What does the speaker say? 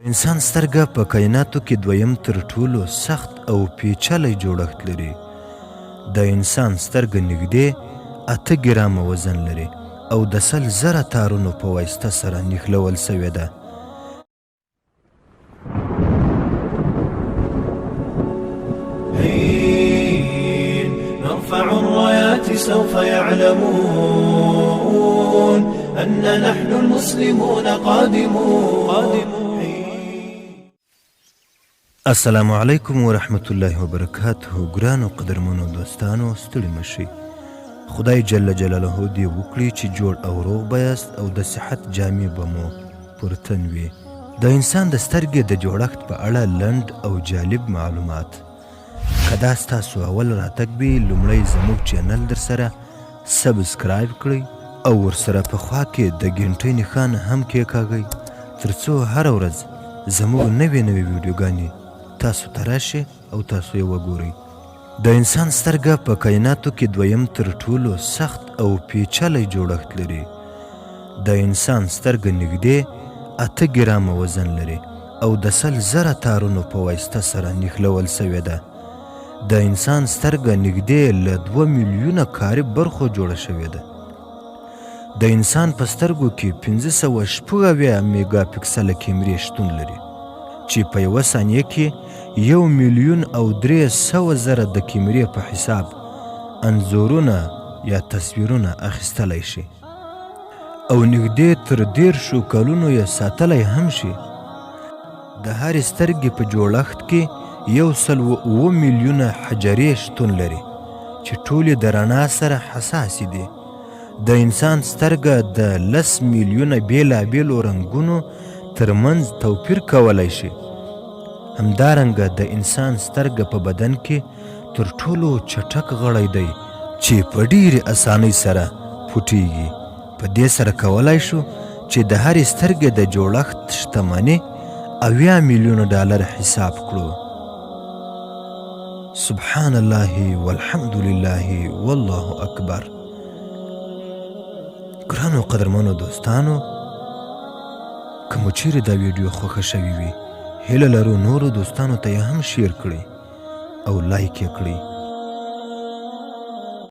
انسان سترګه په کائناتو کې دویم تر ټولو سخت او پیچلی جوړښت لري. د انسان سترګه نږدې 8 ګرامه وزن لري او د 100,000 تارونو په واسطه سره نښلول سوې ده. نرفع الرايات سوف يعلمون أن نحن المسلمون قادمون. السلام علیکم ورحمت الله وبرکاته. ګرانو قدرمنو دوستانو، ستړي مشئ. خدای جل جلاله دې وکړي چې جوړ او روغ بیاست او د صحت جامې به مو پر تن وي. د انسان د سترګې د جوړښت په اړه لنډ او جالب معلومات. که دا ستاسو اول راتګ وي، لومړی زموږ چینل در سره سبسکرایب کړئ او ورسره په خوا کې د ګنټۍ نښان هم کېکاږئ، تر څو هره ورځ زموږ نوې ویډیوګانې تاسو ته راشي او تاسو یې وګورئ. د انسان سترګه په کائناتو کې دویم تر ټولو سخت او پیچلی جوړښت لري. د انسان سترګه نږدې 8 ګرامه وزن لري او د 100,000 تارونو په واسطه سره نښلول سوې ده. د انسان سترګه نږدې له 2 میلیونه کاري برخو جوړه شوې ده. د انسان په سترګو کې 586 میګا پکسله کیمرې شتون لري چې په یوه ثانیه کې 1,300,000 د کیمرې په حساب انځورونه یا تصویرونه اخیستلی شي او نږدې تر 10 کلونو یې ساتلی هم شي. د هرې سترګې په جوړښت کې 1.7 میلیونه حجرې شتون لري چې ټولې د رڼا سره حساسې دي. د انسان سترګه د 10 میلیونه بېلابېلو رنګونو ترمنځ توپیر کولی شي. همدارنګه د انسان سترګه په بدن کې تر ټولو چټک غړی دی چې په ډېرې اسانۍ سره پټیږي. په دې سره کولی شو چې د هرې سترګې د جوړښت شتمني 80 میلیونه ډالر حساب کړو. سبحان الله والحمد لله والله اکبر. ګرانو قدرمنو دوستانو، که مو چیرې دا ویډیو خوښه شوې وي، هیله لرو نورو دوستانو ته یې هم شیر کړئ او لایک یې کړئ.